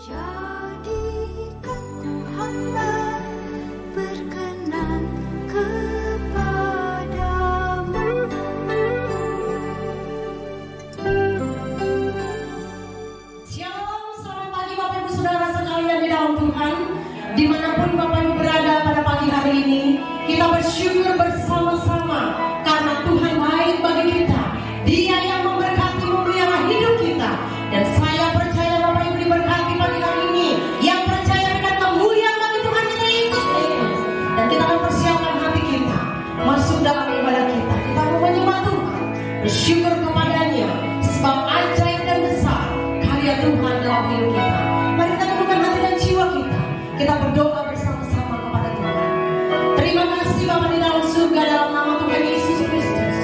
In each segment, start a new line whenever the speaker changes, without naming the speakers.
Jadikan ku hamba berkenan kepadamu.
Shalom, selamat pagi Bapak Ibu Saudara sekalian di dalam Tuhan. Dimanapun Bapak Ibu berada pada pagi hari ini, kita bersyukur bersama-sama karena Tuhan baik bagi kita. Dia yang memberkati memelihara hidup kita. Dan saya percaya Bapak Ibu diberkati pagi hari ini. Yang percaya dengan kemuliaan bagi Tuhan kita Yesus Kristus. Dan kita mempersiapkan hati kita masuk dalam ibadah kita. Kita mau menyembah Tuhan, bersyukur kepadanya sebab ajaib dan besar karya Tuhan dalam hidup kita. Mari kita tundukkan hati dan jiwa kita. Kita berdoa bersama-sama kepada Tuhan. Terima kasih Bapa di dalam surga, dalam nama Tuhan Yesus Kristus.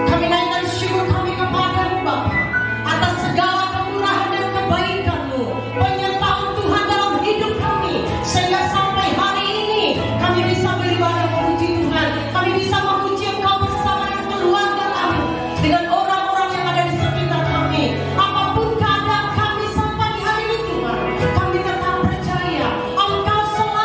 Kami naikkan syukur kami kepadamu Bapa atas segala kemurahan dan kebaikan-Mu, penyertaan Tuhan dalam hidup kami, sehingga sampai hari ini kami bisa beribadah memuji Tuhan. Kami bisa memuji Engkau bersama dengan keluarga kami, dengan orang-orang yang ada di sekitar kami. Apapun keadaan kami sampai hari ini Tuhan, kami tetap percaya Engkau selalu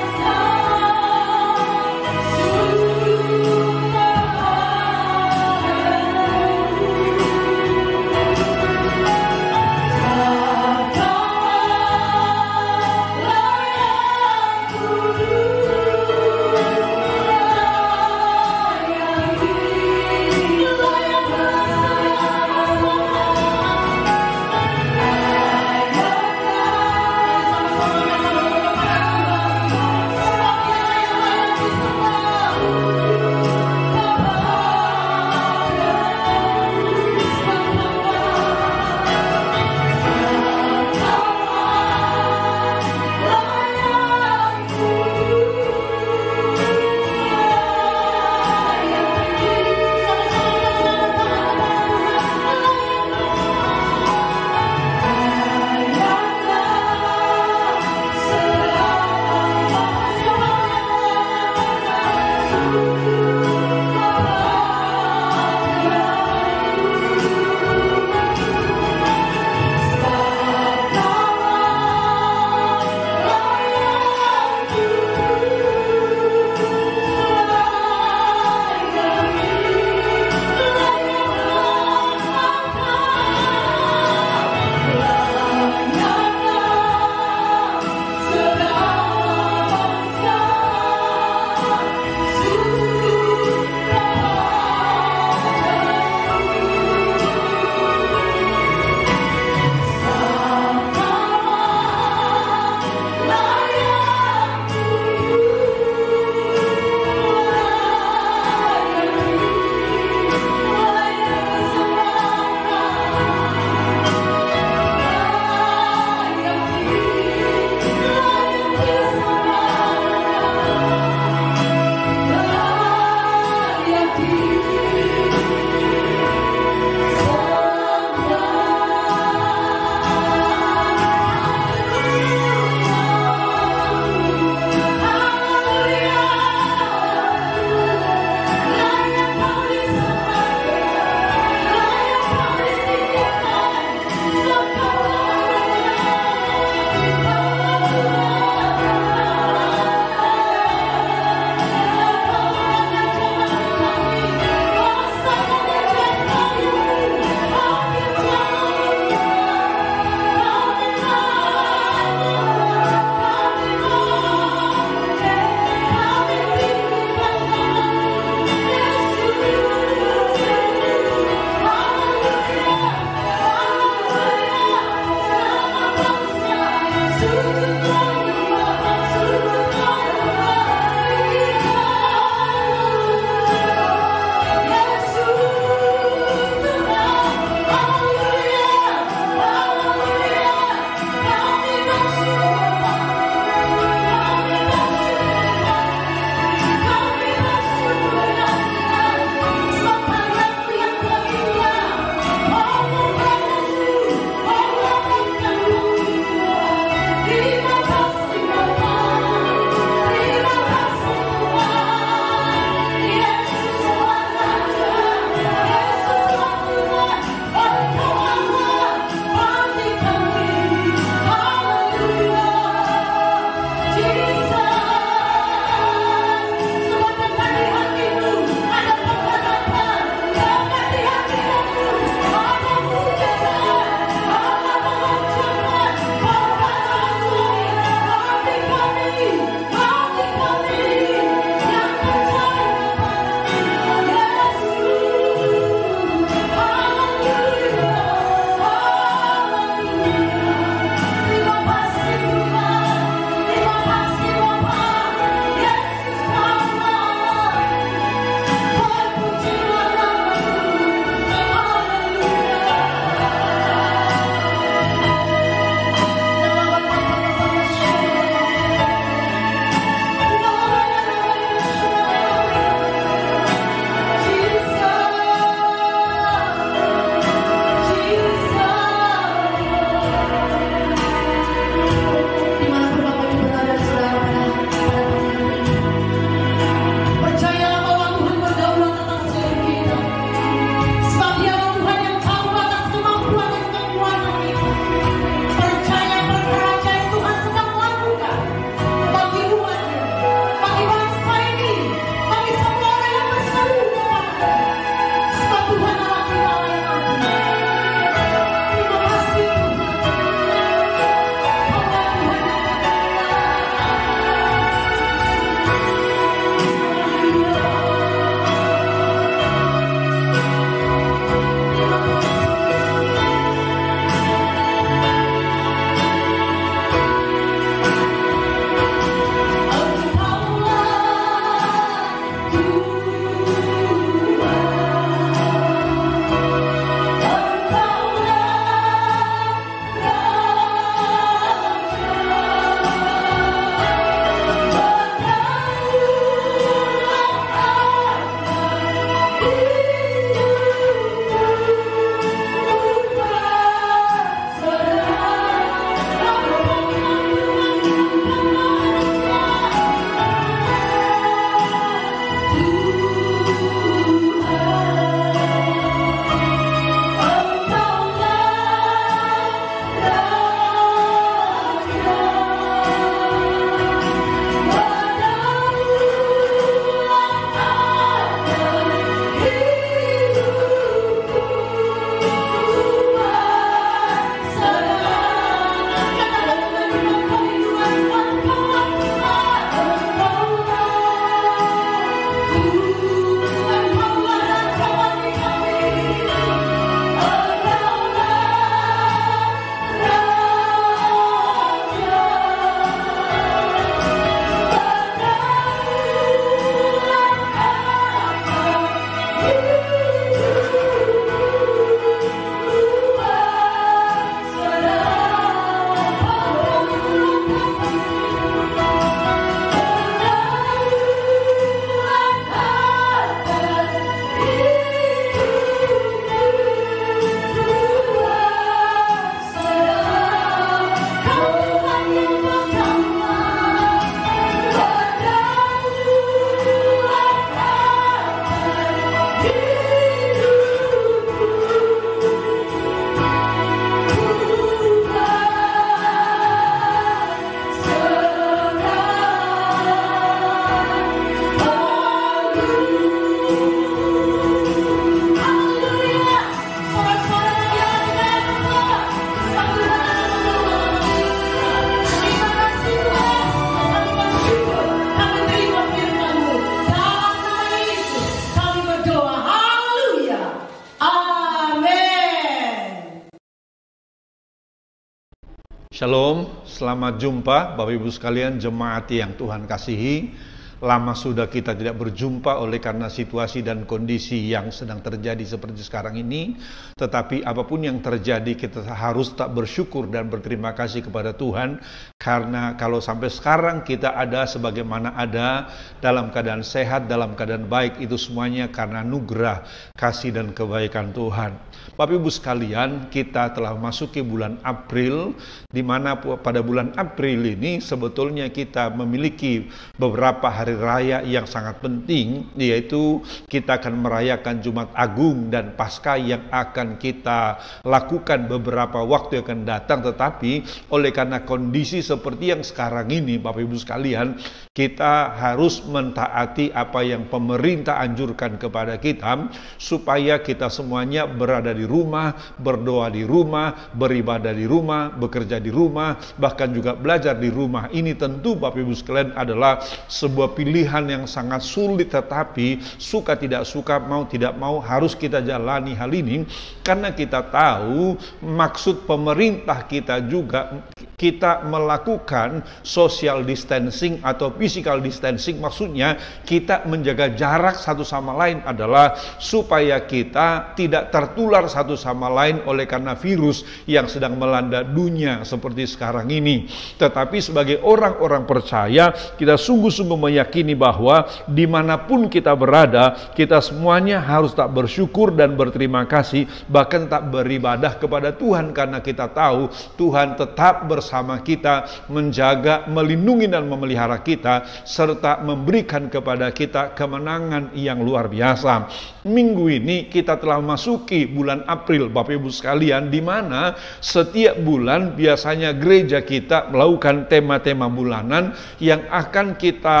Shalom, selamat jumpa Bapak Ibu sekalian, jemaat yang Tuhan kasihi. Lama sudah kita tidak berjumpa oleh karena situasi dan kondisi yang sedang terjadi seperti sekarang ini. Tetapi apapun yang terjadi, kita harus tak bersyukur dan berterima kasih kepada Tuhan. Karena kalau sampai sekarang kita ada sebagaimana ada, dalam keadaan sehat, dalam keadaan baik, itu semuanya karena anugerah, kasih dan kebaikan Tuhan. Bapak Ibu sekalian, kita telah memasuki bulan April, di mana pada bulan April ini sebetulnya kita memiliki beberapa hari raya yang sangat penting, yaitu kita akan merayakan Jumat Agung dan Paskah yang akan kita lakukan beberapa waktu yang akan datang. Tetapi oleh karena kondisi seperti yang sekarang ini, Bapak Ibu sekalian, kita harus mentaati apa yang pemerintah anjurkan kepada kita, supaya kita semuanya berada di rumah, berdoa di rumah, beribadah di rumah, bekerja di rumah, bahkan juga belajar di rumah. Ini tentu Bapak Ibu sekalian adalah sebuah pilihan yang sangat sulit, tetapi suka tidak suka, mau tidak mau harus kita jalani hal ini, karena kita tahu maksud pemerintah kita juga kita melakukan social distancing atau physical distancing. Maksudnya kita menjaga jarak satu sama lain adalah supaya kita tidak tertular satu sama lain oleh karena virus yang sedang melanda dunia seperti sekarang ini. Tetapi sebagai orang-orang percaya, kita sungguh-sungguh meyakini bahwa dimanapun kita berada, kita semuanya harus tak bersyukur dan berterima kasih, bahkan tak beribadah kepada Tuhan, karena kita tahu Tuhan tetap bersama kita, menjaga, melindungi dan memelihara kita, serta memberikan kepada kita kemenangan yang luar biasa. Minggu ini kita telah memasuki bulan April, Bapak Ibu sekalian, di mana setiap bulan biasanya gereja kita melakukan tema-tema bulanan yang akan kita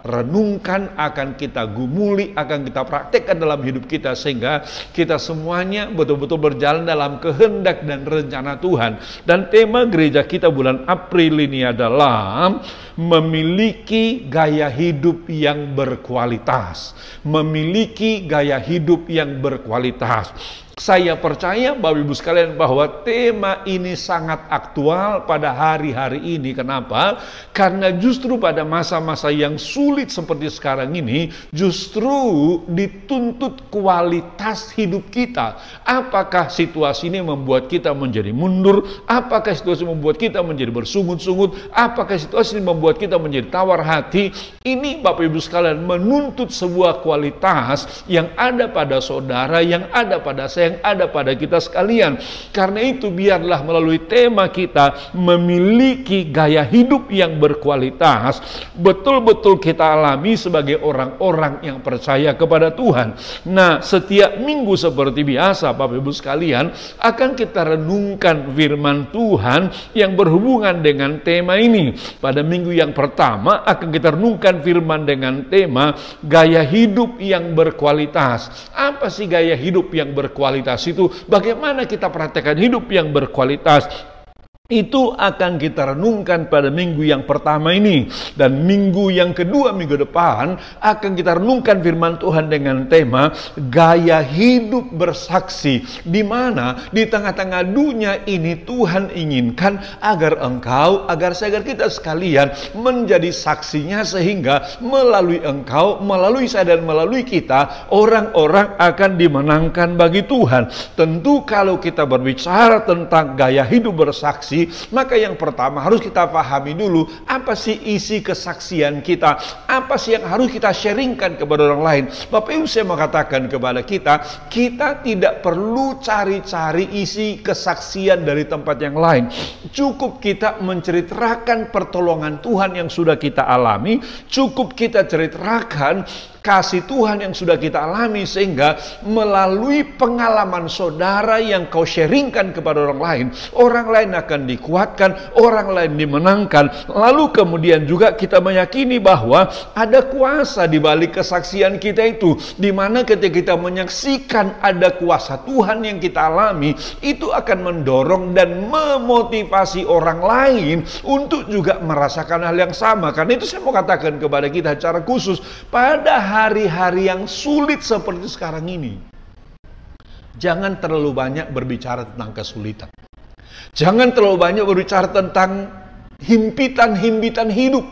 renungkan, akan kita gumuli, akan kita praktekkan dalam hidup kita, sehingga kita semuanya betul-betul berjalan dalam kehendak dan rencana Tuhan. Dan tema gereja kita bulan April ini adalah memiliki gaya hidup yang berkualitas. Memiliki gaya hidup yang berkualitas. Saya percaya Bapak Ibu sekalian bahwa tema ini sangat aktual pada hari-hari ini. Kenapa? Karena justru pada masa-masa yang sulit seperti sekarang ini, justru dituntut kualitas hidup kita. Apakah situasi ini membuat kita menjadi mundur? Apakah situasi ini membuat kita menjadi bersungut-sungut? Apakah situasi ini membuat kita menjadi tawar hati? Ini Bapak Ibu sekalian menuntut sebuah kualitas yang ada pada saudara, yang ada pada saya, yang ada pada kita sekalian. Karena itu biarlah melalui tema kita memiliki gaya hidup yang berkualitas, betul-betul kita alami sebagai orang-orang yang percaya kepada Tuhan. Nah, setiap minggu seperti biasa Bapak Ibu sekalian akan kita renungkan firman Tuhan yang berhubungan dengan tema ini. Pada minggu yang pertama akan kita renungkan firman dengan tema gaya hidup yang berkualitas. Apa sih gaya hidup yang berkualitas itu? Bagaimana kita praktekkan hidup yang berkualitas? Itu akan kita renungkan pada minggu yang pertama ini. Dan minggu yang kedua, minggu depan, akan kita renungkan firman Tuhan dengan tema gaya hidup bersaksi. Di mana di tengah-tengah dunia ini Tuhan inginkan agar engkau, agar saya, agar kita sekalian menjadi saksinya, sehingga melalui engkau, melalui saya dan melalui kita, orang-orang akan dimenangkan bagi Tuhan. Tentu kalau kita berbicara tentang gaya hidup bersaksi, maka yang pertama harus kita pahami dulu, apa sih isi kesaksian kita, apa sih yang harus kita sharingkan kepada orang lain. Bapak Ibu, saya mau katakan kepada kita, kita tidak perlu cari-cari isi kesaksian dari tempat yang lain. Cukup kita menceritakan pertolongan Tuhan yang sudah kita alami, cukup kita ceritakan kasih Tuhan yang sudah kita alami, sehingga melalui pengalaman saudara yang kau sharingkan kepada orang lain akan dikuatkan, orang lain dimenangkan. Lalu kemudian juga kita meyakini bahwa ada kuasa di balik kesaksian kita itu, di mana ketika kita menyaksikan ada kuasa Tuhan yang kita alami, itu akan mendorong dan memotivasi orang lain untuk juga merasakan hal yang sama. Karena itu saya mau katakan kepada kita secara khusus, pada hari-hari yang sulit seperti sekarang ini, jangan terlalu banyak berbicara tentang kesulitan. Jangan terlalu banyak berbicara tentang himpitan-himpitan hidup.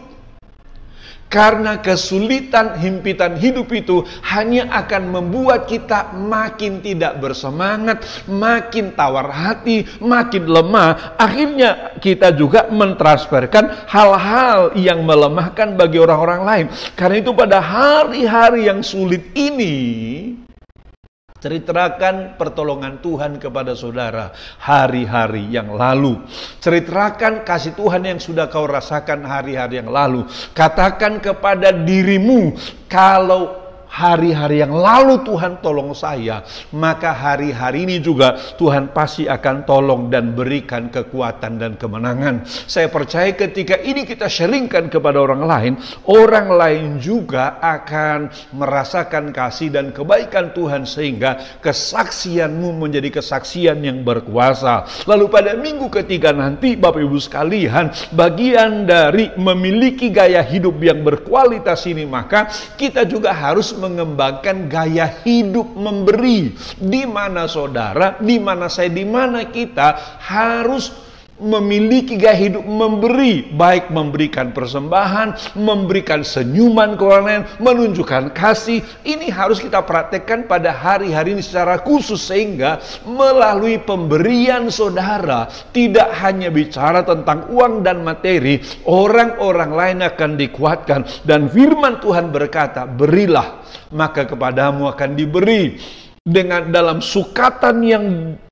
Karena kesulitan himpitan hidup itu hanya akan membuat kita makin tidak bersemangat, makin tawar hati, makin lemah. Akhirnya kita juga mentransferkan hal-hal yang melemahkan bagi orang-orang lain. Karena itu pada hari-hari yang sulit ini, ceritakan pertolongan Tuhan kepada saudara hari-hari yang lalu. Ceritakan kasih Tuhan yang sudah kau rasakan hari-hari yang lalu. Katakan kepada dirimu, kalau hari-hari yang lalu Tuhan tolong saya, maka hari-hari ini juga Tuhan pasti akan tolong dan berikan kekuatan dan kemenangan. Saya percaya ketika ini kita sharingkan kepada orang lain juga akan merasakan kasih dan kebaikan Tuhan, sehingga kesaksianmu menjadi kesaksian yang berkuasa. Lalu pada minggu ketiga nanti, Bapak Ibu sekalian, bagian dari memiliki gaya hidup yang berkualitas ini, maka kita juga harus mengembangkan gaya hidup memberi. Di mana saudara, di mana saya, di mana kita harus memiliki gaya hidup memberi, baik memberikan persembahan, memberikan senyuman ke orang lain, menunjukkan kasih. Ini harus kita praktekkan pada hari-hari ini secara khusus, sehingga melalui pemberian saudara tidak hanya bicara tentang uang dan materi, orang-orang lain akan dikuatkan. Dan firman Tuhan berkata, berilah maka kepadamu akan diberi, dengan dalam sukatan yang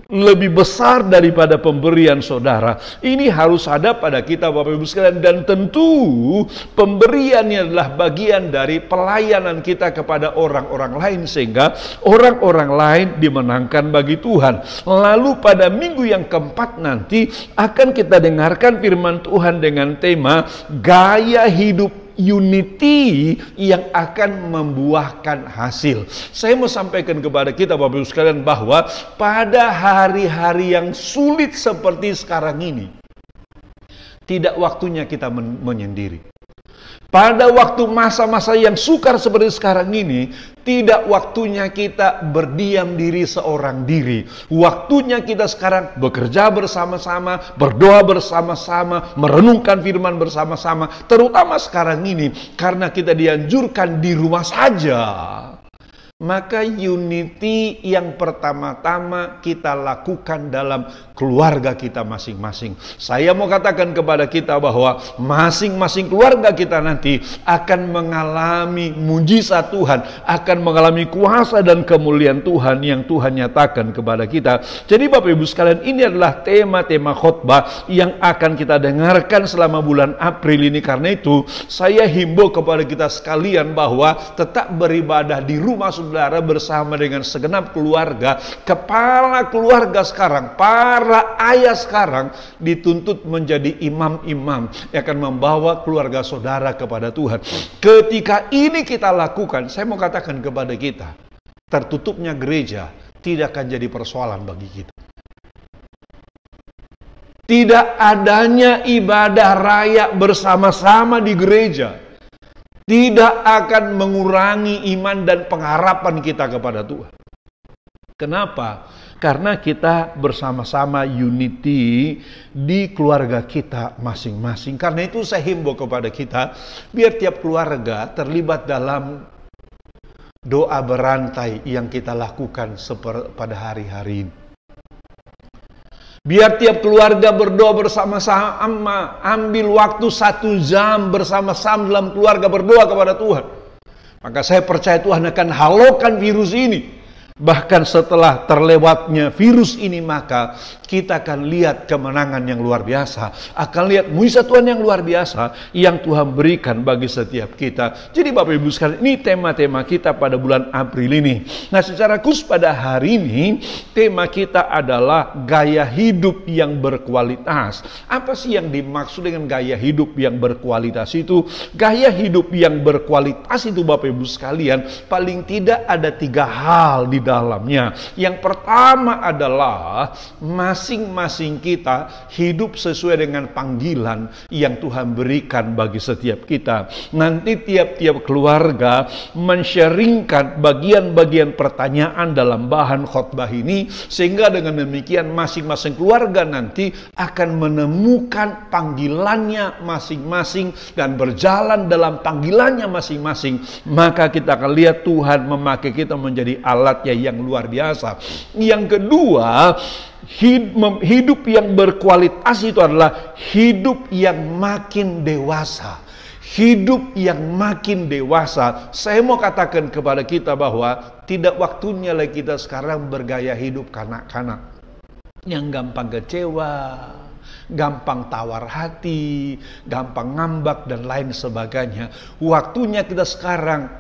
lebih besar daripada pemberian saudara. Ini harus ada pada kita, Bapak Ibu sekalian, dan tentu pemberiannya adalah bagian dari pelayanan kita kepada orang-orang lain, sehingga orang-orang lain dimenangkan bagi Tuhan. Lalu pada minggu yang keempat nanti akan kita dengarkan firman Tuhan dengan tema gaya hidup unity yang akan membuahkan hasil. Saya mau sampaikan kepada kita, Bapak Ibu sekalian, bahwa pada hari-hari yang sulit seperti sekarang ini, tidak waktunya kita menyendiri. Pada waktu masa-masa yang sukar seperti sekarang ini, tidak waktunya kita berdiam diri seorang diri. Waktunya kita sekarang bekerja bersama-sama, berdoa bersama-sama, merenungkan firman bersama-sama. Terutama sekarang ini, karena kita dianjurkan di rumah saja. Maka unity yang pertama-tama kita lakukan dalam keluarga kita masing-masing. Saya mau katakan kepada kita bahwa masing-masing keluarga kita nanti akan mengalami mujizat Tuhan, akan mengalami kuasa dan kemuliaan Tuhan yang Tuhan nyatakan kepada kita. Jadi Bapak Ibu sekalian, ini adalah tema-tema khotbah yang akan kita dengarkan selama bulan April ini. Karena itu saya himbau kepada kita sekalian bahwa tetap beribadah di rumah saudara bersama dengan segenap keluarga. Kepala keluarga sekarang, para ayah sekarang dituntut menjadi imam-imam yang akan membawa keluarga saudara kepada Tuhan. Ketika ini kita lakukan, saya mau katakan kepada kita, tertutupnya gereja tidak akan jadi persoalan bagi kita. Tidak adanya ibadah raya bersama-sama di gereja tidak akan mengurangi iman dan pengharapan kita kepada Tuhan. Kenapa? Karena kita bersama-sama unity di keluarga kita masing-masing. Karena itu saya himbau kepada kita, biar tiap keluarga terlibat dalam doa berantai yang kita lakukan pada hari-hari ini. Biar tiap keluarga berdoa bersama-sama, ambil waktu 1 jam bersama-sama dalam keluarga berdoa kepada Tuhan. Maka saya percaya Tuhan akan halaukan virus ini. Bahkan setelah terlewatnya virus ini, maka kita akan lihat kemenangan yang luar biasa. Akan lihat mujizat Tuhan yang luar biasa yang Tuhan berikan bagi setiap kita. Jadi Bapak Ibu sekalian, ini tema-tema kita pada bulan April ini. Nah, secara khusus pada hari ini, tema kita adalah gaya hidup yang berkualitas. Apa sih yang dimaksud dengan gaya hidup yang berkualitas itu? Gaya hidup yang berkualitas itu, Bapak Ibu sekalian, paling tidak ada 3 hal di dalamnya. Yang pertama adalah masing-masing kita hidup sesuai dengan panggilan yang Tuhan berikan bagi setiap kita. Nanti tiap-tiap keluarga men-sharingkan bagian-bagian pertanyaan dalam bahan khotbah ini, sehingga dengan demikian masing-masing keluarga nanti akan menemukan panggilannya masing-masing dan berjalan dalam panggilannya masing-masing. Maka kita akan lihat Tuhan memakai kita menjadi alatnya yang luar biasa. Yang kedua, hidup yang berkualitas itu adalah hidup yang makin dewasa. Hidup yang makin dewasa. Saya mau katakan kepada kita bahwa tidak waktunya lagi kita sekarang bergaya hidup kanak-kanak yang gampang kecewa, gampang tawar hati, gampang ngambak dan lain sebagainya. Waktunya kita sekarang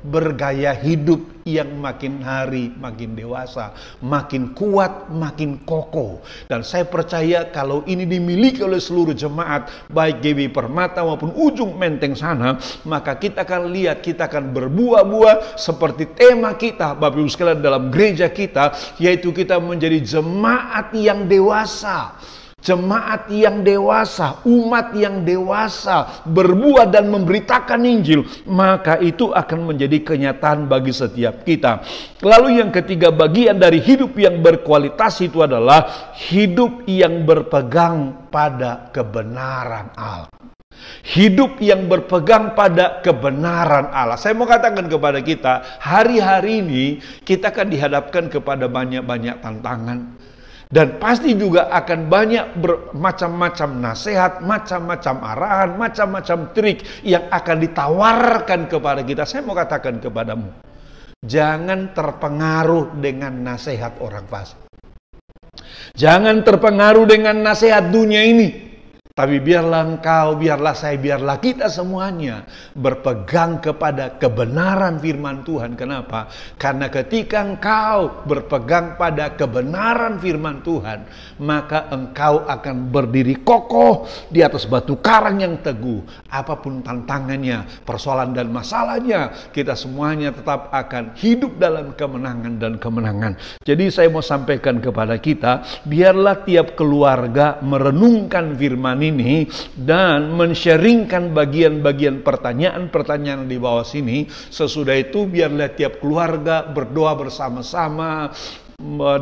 bergaya hidup yang makin hari makin dewasa, makin kuat, makin kokoh. Dan saya percaya kalau ini dimiliki oleh seluruh jemaat, baik GBI Permata maupun ujung Menteng sana, maka kita akan lihat, kita akan berbuah-buah seperti tema kita, Bapak Ibu sekalian, dalam gereja kita, yaitu kita menjadi jemaat yang dewasa. Jemaat yang dewasa, umat yang dewasa, berbuat dan memberitakan Injil, maka itu akan menjadi kenyataan bagi setiap kita. Lalu yang ketiga, bagian dari hidup yang berkualitas itu adalah hidup yang berpegang pada kebenaran Allah. Hidup yang berpegang pada kebenaran Allah. Saya mau katakan kepada kita, hari-hari ini kita akan dihadapkan kepada banyak-banyak tantangan. Dan pasti juga akan banyak macam-macam nasihat, macam-macam arahan, macam-macam trik yang akan ditawarkan kepada kita. Saya mau katakan kepadamu, jangan terpengaruh dengan nasihat orang fasik. Jangan terpengaruh dengan nasihat dunia ini. Tapi biarlah engkau, biarlah saya, biarlah kita semuanya berpegang kepada kebenaran firman Tuhan. Kenapa? Karena ketika engkau berpegang pada kebenaran firman Tuhan, maka engkau akan berdiri kokoh di atas batu karang yang teguh. Apapun tantangannya, persoalan dan masalahnya, kita semuanya tetap akan hidup dalam kemenangan dan kemenangan. Jadi saya mau sampaikan kepada kita, biarlah tiap keluarga merenungkan firman ini dan men-sharingkan bagian-bagian pertanyaan-pertanyaan di bawah sini. Sesudah itu biarlah tiap keluarga berdoa bersama-sama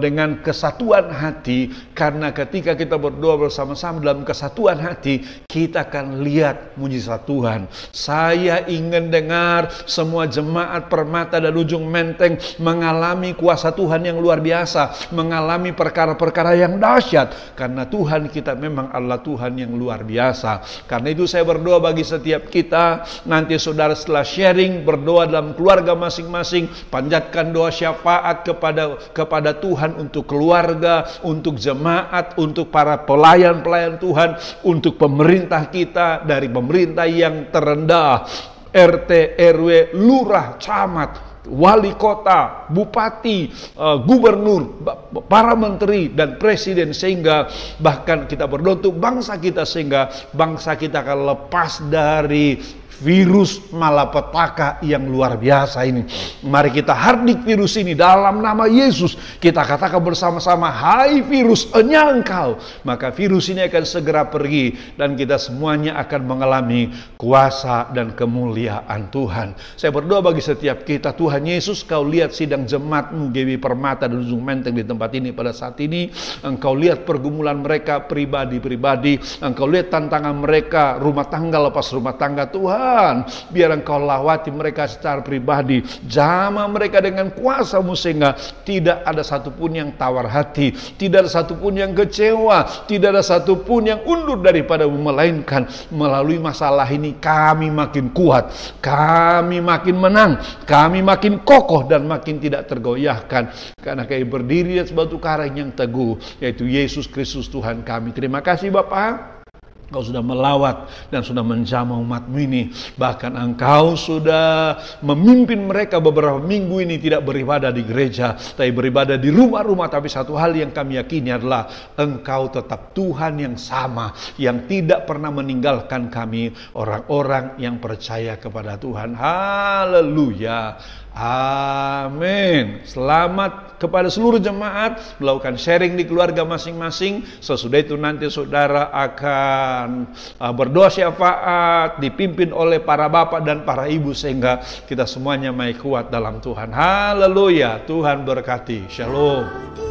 dengan kesatuan hati, karena ketika kita berdoa bersama-sama dalam kesatuan hati, kita akan lihat mujizat Tuhan. Saya ingin dengar semua jemaat Permata dan ujung Menteng mengalami kuasa Tuhan yang luar biasa, mengalami perkara-perkara yang dahsyat, karena Tuhan kita memang adalah Tuhan yang luar biasa. Karena itu saya berdoa bagi setiap kita, nanti saudara setelah sharing berdoa dalam keluarga masing-masing, panjatkan doa syafaat kepada Tuhan untuk keluarga, untuk jemaat, untuk para pelayan-pelayan Tuhan, untuk pemerintah kita, dari pemerintah yang terendah, RT, RW, lurah, camat, wali kota, bupati, gubernur, para menteri dan presiden, sehingga bahkan kita berdoa untuk bangsa kita, sehingga bangsa kita akan lepas dari virus malapetaka yang luar biasa ini. Mari kita hardik virus ini dalam nama Yesus. Kita katakan bersama-sama, hai virus, enyah engkau. Maka virus ini akan segera pergi dan kita semuanya akan mengalami kuasa dan kemuliaan Tuhan. Saya berdoa bagi setiap kita, Tuhan Yesus, kau lihat sidang jemaat-Mu GBI Permata dan ujung Menteng di tempat ini pada saat ini. Engkau lihat pergumulan mereka pribadi-pribadi. Engkau lihat tantangan mereka, rumah tangga lepas rumah tangga. Tuhan, biar engkau lawati mereka secara pribadi, jamah mereka dengan kuasa-Mu, sehingga tidak ada satupun yang tawar hati, tidak ada satupun yang kecewa, tidak ada satupun yang undur daripada-Mu, melainkan melalui masalah ini kami makin kuat, kami makin menang, kami makin kokoh dan makin tidak tergoyahkan, karena kami berdiri di atas batu karang yang teguh, yaitu Yesus Kristus Tuhan kami. Terima kasih Bapa. Engkau sudah melawat dan sudah menjamah umat-Mu ini. Bahkan Engkau sudah memimpin mereka beberapa minggu ini tidak beribadah di gereja, tapi beribadah di rumah-rumah. Tapi satu hal yang kami yakini adalah Engkau tetap Tuhan yang sama, yang tidak pernah meninggalkan kami, orang-orang yang percaya kepada Tuhan. Haleluya. Amin. Selamat kepada seluruh jemaat melakukan sharing di keluarga masing-masing. Sesudah itu nanti saudara akan berdoa syafaat dipimpin oleh para bapak dan para ibu sehingga kita semuanya makin kuat dalam Tuhan. Haleluya. Tuhan berkati. Shalom.